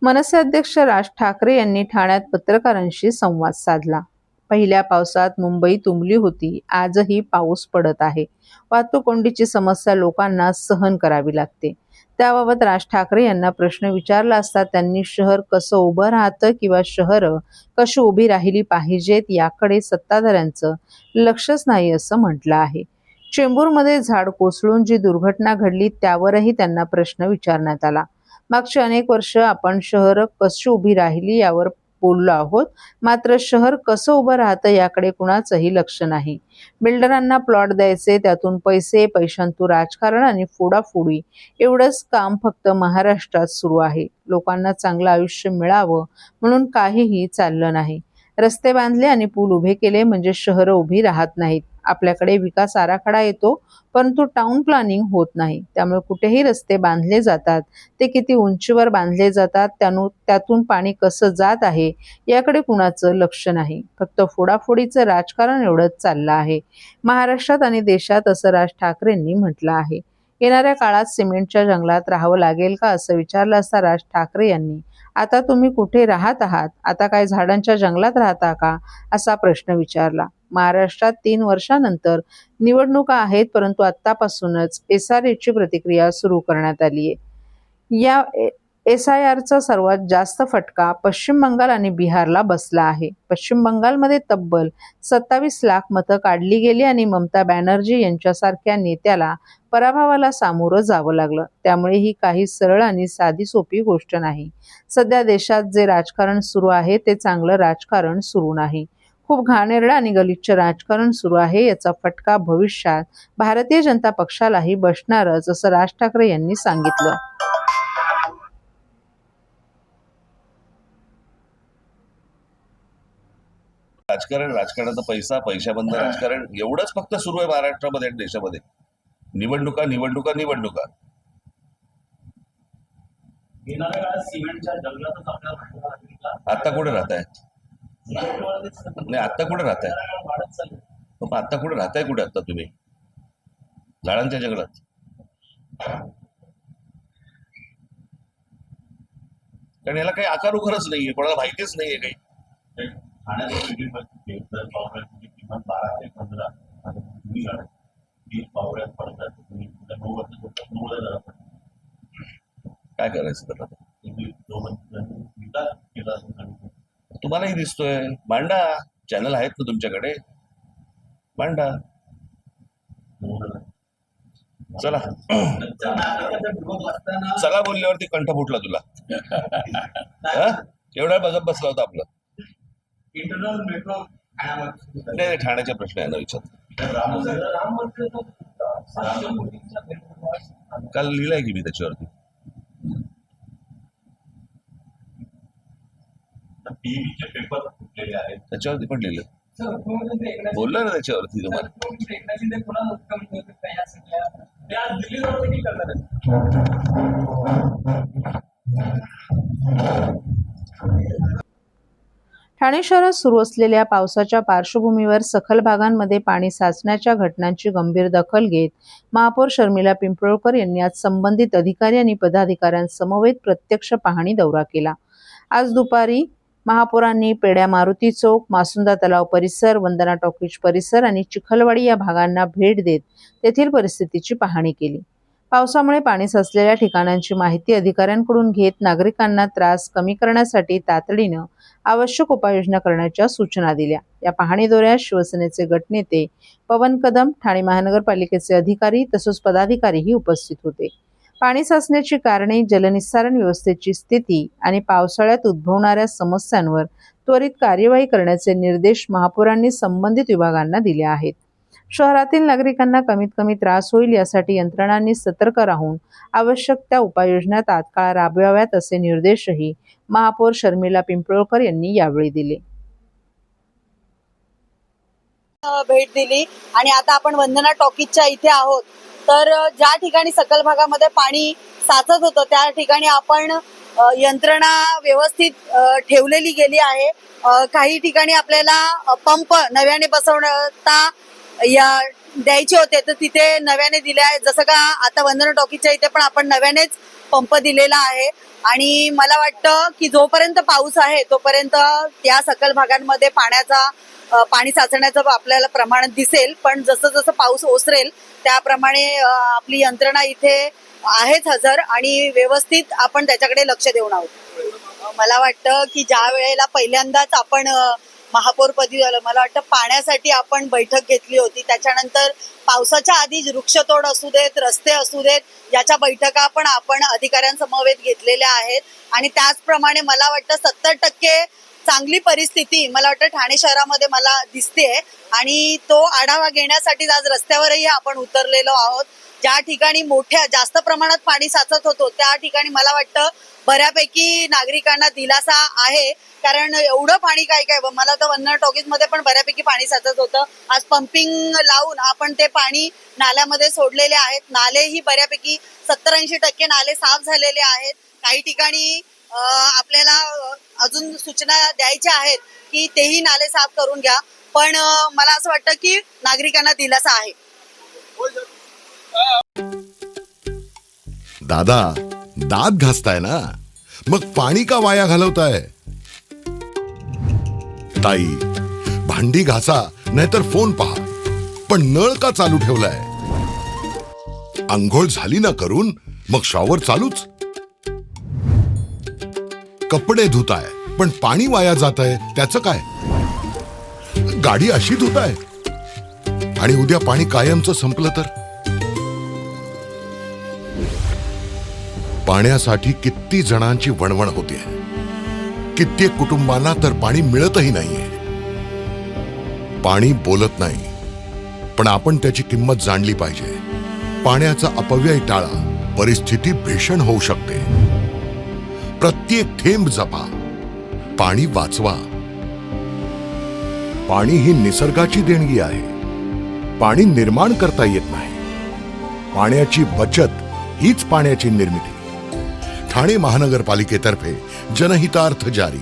मनसे अध्यक्ष राज ठाकरे यांनी ठाण्यात पत्रकारांशी संवाद साधला. पहिल्या पावसात मुंबई तुंबली होती. आजही पाऊस पडत आहे. वाहतूक कोंडीची समस्या लोकांना सहन करावी लागते. त्याबाबत राज ठाकरे यांना प्रश्न विचारला असता त्यांनी शहर कसं उभं राहतं किंवा शहरं कशी उभी राहिली पाहिजेत याकडे सत्ताधाऱ्यांचं लक्षच नाही असं म्हटलं आहे. चेंबूरमध्ये झाड कोसळून जी दुर्घटना घडली त्यावरही त्यांना प्रश्न विचारण्यात आला. मागची अनेक वर्ष आपण शहर कशी उभी राहिली यावर बोललो आहोत, मात्र शहर कसं उभं राहतं याकडे कुणाचंही लक्ष नाही. बिल्डरांना प्लॉट द्यायचे, त्यातून पैसे, पैशांतू राजकारण आणि फोडाफोडी एवढंच काम फक्त महाराष्ट्रात सुरू आहे. लोकांना चांगलं आयुष्य मिळावं म्हणून काहीही चाललं नाही. रस्ते बांधले आणि पूल उभे केले म्हणजे शहरं उभी राहत नाहीत. आपल्याकडे विकास आराखडा येतो, परंतु टाउन प्लॅनिंग होत नाही. त्यामुळे कुठेही रस्ते बांधले जातात, ते किती उंचीवर बांधले जातात, त्यातून पाणी कसं जात आहे याकडे कुणाचं लक्ष नाही. फक्त फोडाफोडीचं राजकारण एवढंच चाललं आहे महाराष्ट्रात आणि देशात, असं राज ठाकरेंनी म्हटलं आहे. येणाऱ्या काळात सिमेंटच्या जंगलात राहावं लागेल का असं विचारलं असता राज ठाकरे यांनी आता तुम्ही कुठे राहत आहात, आता काय झाडांच्या जंगलात राहता का असा प्रश्न विचारला. महाराष्ट्रात 3 वर्षानंतर निवडणुका आहेत, परंतु आतापासूनच SRAची प्रतिक्रिया सुरू करण्यात आली आहे. या SIRचा सर्वात जास्त फटका पश्चिम बंगाल आणि बिहारला बसला आहे. पश्चिम बंगालमध्ये तब्बल 27 लाख मतं काढली गेली आणि ममता बॅनर्जी यांच्यासारख्या नेत्याला पराभवाला सामोरं जावं लागलं. त्यामुळे ही काही सरळ आणि साधी सोपी गोष्ट नाही. सध्या देशात जे राजकारण सुरू आहे ते चांगलं राजकारण सुरू नाही. खूप घाणेरडं आणि गलिच्छ राजकारण सुरू आहे. याचा फटका भविष्यात भारतीय जनता पक्षालाही बसणारच असं राज ठाकरे यांनी सांगितलं. राजकारणाचा पैसा, पैशाबंद राजकारण एवढंच फक्त सुरू आहे महाराष्ट्रामध्ये आणि देशामध्ये. निवडणुका निवडणुका निवडणुका. आता कुठे राहताय? नाही, आता कुठे राहताय? आता कुठे राहताय? कुठे आता तुम्ही? झाडांच्या जंगलात. कारण याला काही आकार उखरच नाहीये, कोणाला माहितीच नाहीये काही. काय करायचं त्याला? तुम्हालाही दिसतोय. मांडा, चॅनल आहेत ना तुमच्याकडे, मांडा. चला चला बोलल्यावरती कंठ फुटला तुला. एवढा बघत बसला होता आपलं. इंटरनल मेट्रो नाही, ठाण्याचा प्रश्न आहे ना विचार. काल लिहिलाय की मी त्याच्यावरती. पेपर फुटलेले आहेत त्याच्यावरती पण लिहिलं. बोललो ना त्याच्यावरती तुम्हाला. ठाणे शहरात सुरू असलेल्या पावसाच्या पार्श्वभूमीवर सखल भागांमध्ये पाणी साचण्याच्या घटनांची गंभीर दखल घेत महापौर शर्मिला पिंपळकर यांनी आज संबंधित अधिकारी आणि पदाधिकाऱ्यांसमवेत प्रत्यक्ष पाहणी दौरा केला. आज दुपारी महापौरांनी पेड्या मारुती चौक, मासुंदा तलाव परिसर, वंदना टॉकीज परिसर आणि चिखलवाडी या भागांना भेट देत तेथील परिस्थितीची पाहणी केली. पावसामुळे पाणी साचलेल्या ठिकाणांची माहिती अधिकाऱ्यांकडून घेत नागरिकांना त्रास कमी करण्यासाठी तातडीनं आवश्यक उपाययोजना करण्याच्या सूचना दिल्या. या पाहणी दौऱ्यात शिवसेनेचे गटनेते पवन कदम, ठाणे महानगरपालिकेचे अधिकारी तसंच पदाधिकारीही उपस्थित होते. पाणी साचण्याची कारणे, जलनिस्सारण व्यवस्थेची स्थिती आणि पावसाळ्यात उद्भवणाऱ्या समस्यांवर त्वरित कार्यवाही करण्याचे निर्देश महापौरांनी संबंधित विभागांना दिले आहेत. शहरातील नागरिकांना कमीत कमी त्रास होईल यासाठी यंत्रणांनी सतर्क राहून आवश्यक त्या उपाययोजना तात्काळ राबवाव्यात असे निर्देशही महापौर शर्मिला पिंपळकर यांनी यावेळी दिले. भेट दिली आणि आता आपण वंदना टॉकीजच्या इथे आहोत. तर ज्या ठिकाणी सकल भागामध्ये पाणी साचत होतं त्या ठिकाणी आपण यंत्रणा व्यवस्थित ठेवलेली गेली आहे. काही ठिकाणी आपल्याला पंप नव्याने बसवता या द्यायचे होते तर तिथे नव्याने दिले आहे. जसं का आता वंदना टॉकीजच्या इथे पण आपण नव्यानेच पंप दिलेला आहे. आणि मला वाटतं की जोपर्यंत पाऊस आहे तोपर्यंत या सकल भागांमध्ये पाणी साचण्याचं आपल्याला प्रमाण दिसेल. पण जसं जसं पाऊस ओसरेल त्याप्रमाणे आपली यंत्रणा इथे आहेच हजर आणि व्यवस्थित आपण त्याच्याकडे लक्ष देऊन आहोत. मला वाटतं की ज्या वेळेला पहिल्यांदाच आपण महापौरपदी झालं, मला वाटतं पाण्यासाठी आपण बैठक घेतली होती. त्याच्यानंतर पावसाच्या आधी वृक्षतोड असू देत, रस्ते असू देत, याच्या बैठका पण आपण अधिकाऱ्यांसमवेत घेतलेल्या आहेत. आणि त्याचप्रमाणे मला वाटतं 70% चांगली परिस्थिती मला वाटतं ठाणे शहरामध्ये मला दिसते. आणि तो आढावा घेण्यासाठी आज रस्त्यावरही आपण उतरलेलो आहोत. ज्या ठिकाणी जास्त प्रमाणात पाणी साचत होतो त्या ठिकाणी मला वाटतं बऱ्यापैकी नागरिकांना दिलासा आहे. कारण एवढं पाणी काय मला तर वंदना टॉकीज मध्ये पण बऱ्यापैकी पाणी साचत होतं. आज पंपिंग लावून आपण ते पाणी नाल्यामध्ये सोडलेले आहेत. नालेही बऱ्यापैकी 70-80% नाले साफ झालेले आहेत. काही ठिकाणी आपल्याला अजून सूचना द्यायच्या आहेत की तेही नाले साफ करून घ्या. पण मला असं वाटतं की नागरिकांना दिलासा आहे. दादा, दात घासताय ना, मग पाणी का वाया घालवताय? ताई, भांडी घासा नाहीतर फोन पहा, पण नळ का चालू ठेवलाय? अंघोळ झाली ना करून, मग शॉवर चालूच. कपडे धुताय पण पाणी वाया जात आहे, त्याचं काय? गाडी अशी धुताय आणि उद्या पाणी कायमचं संपलं तर? पाण्यासाठी किती जणांची वणवण होते. कित्येक कुटुंबांना तर पाणी मिळतही नाहीये. पाणी बोलत नाही, पण आपण त्याची किंमत जाणली पाहिजे. पाण्याचा अपव्यय टाळा, परिस्थिती भीषण होऊ शकते. प्रत्येक थेंब जपा, पाणी वाचवा. पाणी ही निसर्गाची देणगी आहे. पाणी निर्माण करता येत नाही. पाण्याची बचत हीच पाण्याची निर्मिती. ठाणे महानगरपालिकेतर्फे जनहितार्थ जारी.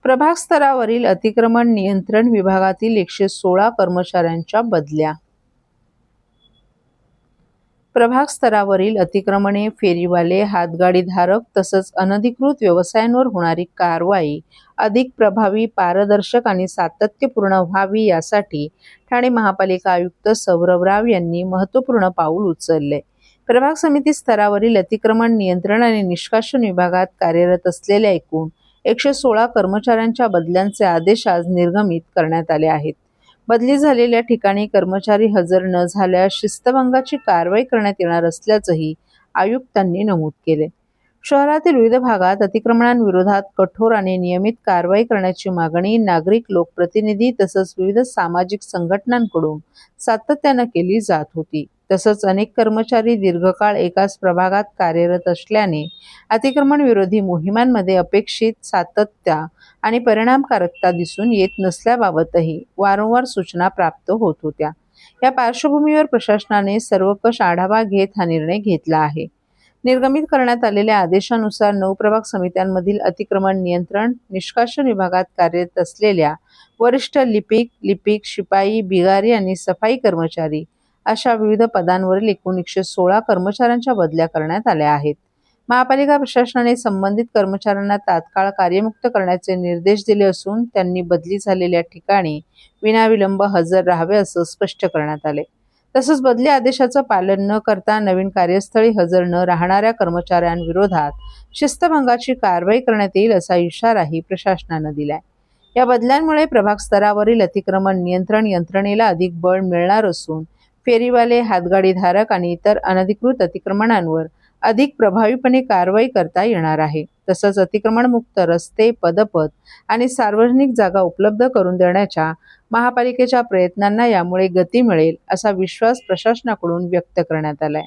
प्रभाग स्तरावरील अतिक्रमण नियंत्रण विभागातील 116 कर्मचाऱ्यांच्या बदल्या. प्रभाग स्तरावरील अतिक्रमणे, फेरीवाले, हातगाडीधारक तसंच अनधिकृत व्यवसायांवर होणारी कारवाई अधिक प्रभावी, पारदर्शक आणि सातत्यपूर्ण व्हावी यासाठी ठाणे महापालिका आयुक्त सौरभ राव यांनी महत्त्वपूर्ण पाऊल उचलले. प्रभाग समिती स्तरावरील अतिक्रमण नियंत्रण आणि निष्कासन विभागात कार्यरत असलेल्या एकूण 116 कर्मचाऱ्यांच्या बदल्यांचे आदेश आज निर्गमित करण्यात आले आहेत. बदली झालेल्या ठिकाणी कर्मचारी हजर न झाल्यास शिस्तभंगाची कारवाई करण्यात येणार असल्याचंही आयुक्तांनी नमूद केले. शहरातील विविध भागात अतिक्रमणांविरोधात कठोर आणि नियमित कारवाई करण्याची मागणी नागरिक, लोकप्रतिनिधी तसंच विविध सामाजिक संघटनांकडून सातत्यानं केली जात होती. तसंच अनेक कर्मचारी दीर्घकाळ एकाच प्रभागात कार्यरत असल्याने अतिक्रमण विरोधी मोहिमांमध्ये अपेक्षित सातत्य आणि परिणामकारकता दिसून येत नसल्याबाबतही वारंवार सूचना प्राप्त होत होत्या. या पार्श्वभूमीवर प्रशासनाने सर्वकष आढावा घेत हा निर्णय घेतला आहे. निर्गमित करण्यात आलेल्या आदेशानुसार 9 प्रभाग समित्यांमधील अतिक्रमण नियंत्रण, निष्कासन विभागात कार्यरत असलेल्या वरिष्ठ लिपिक, शिपाई, बिगारी आणि सफाई कर्मचारी अशा विविध पदांवरील एकूण 116 कर्मचाऱ्यांच्या बदल्या करण्यात आल्या आहेत. महापालिका प्रशासनाने संबंधित कर्मचाऱ्यांना तात्काळ कार्यमुक्त करण्याचे निर्देश दिले असून त्यांनी बदली झालेल्या ठिकाणी विनाविलंब हजर राहावे असं स्पष्ट करण्यात आले. तसंच बदली आदेशाचं पालन न करता नवीन कार्यस्थळी हजर न राहणाऱ्या कर्मचाऱ्यांविरोधात शिस्तभंगाची कारवाई करण्यात येईल असा इशाराही प्रशासनानं दिलाय. या बदल्यांमुळे प्रभाग स्तरावरील अतिक्रमण नियंत्रण यंत्रणेला अधिक बळ मिळणार असून फेरीवाले, हातगाडीधारक आणि इतर अनधिकृत अतिक्रमणांवर अधिक प्रभावीपणे कारवाई करता येणार आहे. तसंच अतिक्रमणमुक्त रस्ते, पदपथ आणि सार्वजनिक जागा उपलब्ध करून देण्याच्या महापालिकेच्या प्रयत्नांना यामुळे गती मिळेल असा विश्वास प्रशासनाकडून व्यक्त करण्यात आलाय.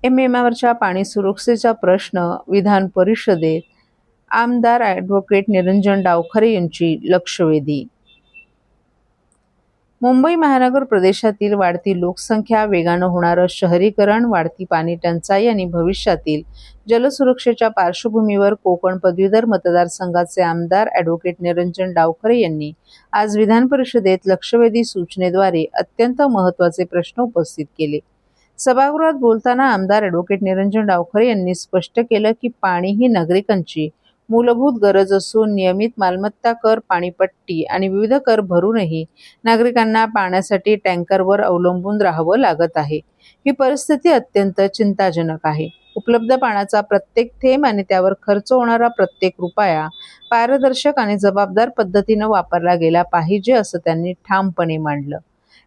MMRच्या पाणी सुरक्षेचा प्रश्न विधान परिषदेत आमदार ॲडव्होकेट निरंजन डावखरे यांची लक्षवेधी. मुंबई महानगर प्रदेशातील वाढती लोकसंख्या, वेगानं होणारं शहरीकरण, वाढती पाणी टंचाई आणि भविष्यातील जलसुरक्षेच्या पार्श्वभूमीवर कोकण पदवीधर मतदारसंघाचे आमदार ॲडव्होकेट निरंजन डावखरे यांनी आज विधान परिषदेत लक्षवेधी सूचनेद्वारे अत्यंत महत्त्वाचे प्रश्न उपस्थित केले. सभागृहात बोलताना आमदार ॲडव्होकेट निरंजन डावखरे यांनी स्पष्ट केलं की पाणी ही नागरिकांची मूलभूत गरज असून नियमित मालमत्ता कर, पाणीपट्टी आणि विविध कर भरूनही नागरिकांना पाण्यासाठी टँकरवर अवलंबून राहावं लागत आहे. ही परिस्थिती अत्यंत चिंताजनक आहे. उपलब्ध पाण्याचा प्रत्येक थेंब आणि त्यावर खर्च होणारा प्रत्येक रुपया पारदर्शक आणि जबाबदार पद्धतीनं वापरला गेला पाहिजे, असं त्यांनी ठामपणे मांडलं.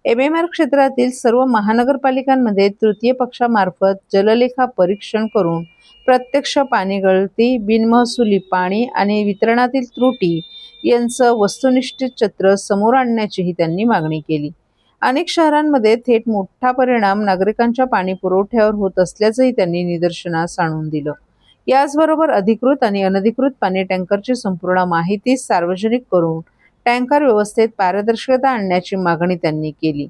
MMR क्षेत्रातील सर्व महानगरपालिकांमध्ये तृतीय पक्षामार्फत जललेखा परीक्षण करून प्रत्यक्ष पाणी गळती, बिनमहसुली पाणी आणि वितरणातील त्रुटी यांचं वस्तुनिष्ठ चित्र समोर आणण्याचीही त्यांनी मागणी केली. अनेक शहरांमध्ये थेट मोठा परिणाम नागरिकांच्या पाणी पुरवठ्यावर होत असल्याचंही त्यांनी निदर्शनास आणून दिलं. याचबरोबर अधिकृत आणि अनधिकृत पाणी टँकरची संपूर्ण माहिती सार्वजनिक करून टँकर व्यवस्थेत पारदर्शकता आणण्याची मागणी त्यांनी केली.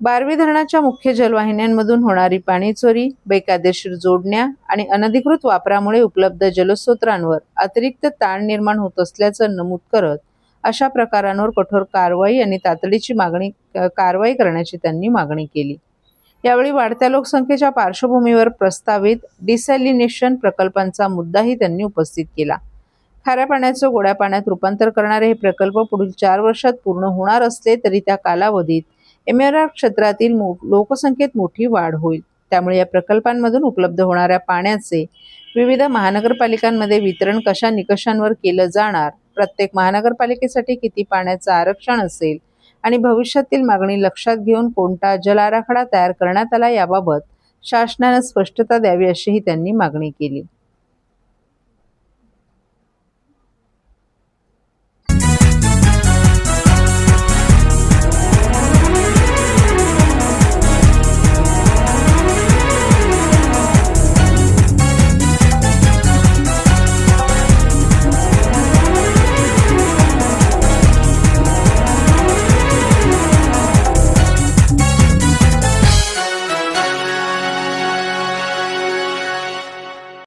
बारवी धरणाच्या मुख्य जलवाहिन्यांमधून होणारी पाणी चोरी, बेकायदेशीर जोडण्या आणि अनधिकृत वापरामुळे उपलब्ध जलस्रोतांवर अतिरिक्त ताण निर्माण होत असल्याचं नमूद करत अशा प्रकारांवर कठोर कारवाई आणि तातडीची कारवाई करण्याची त्यांनी मागणी केली. यावेळी वाढत्या लोकसंख्येच्या पार्श्वभूमीवर प्रस्तावित डिसॅलिनेशन प्रकल्पांचा मुद्दाही त्यांनी उपस्थित केला. खाऱ्या पाण्याचं गोड्या पाण्यात रूपांतर करणारे हे प्रकल्प पुढील 4 वर्षात पूर्ण होणार असले तरी त्या कालावधीत MMR क्षेत्रातील लोकसंख्येत मोठी वाढ होईल. त्यामुळे या प्रकल्पांमधून उपलब्ध होणाऱ्या पाण्याचे विविध महानगरपालिकांमध्ये वितरण कशा निकषांवर केलं जाणार, प्रत्येक महानगरपालिकेसाठी किती पाण्याचं आरक्षण असेल आणि भविष्यातील मागणी लक्षात घेऊन कोणता जल आराखडा तयार करण्यात आला याबाबत शासनानं स्पष्टता द्यावी, अशीही त्यांनी मागणी केली.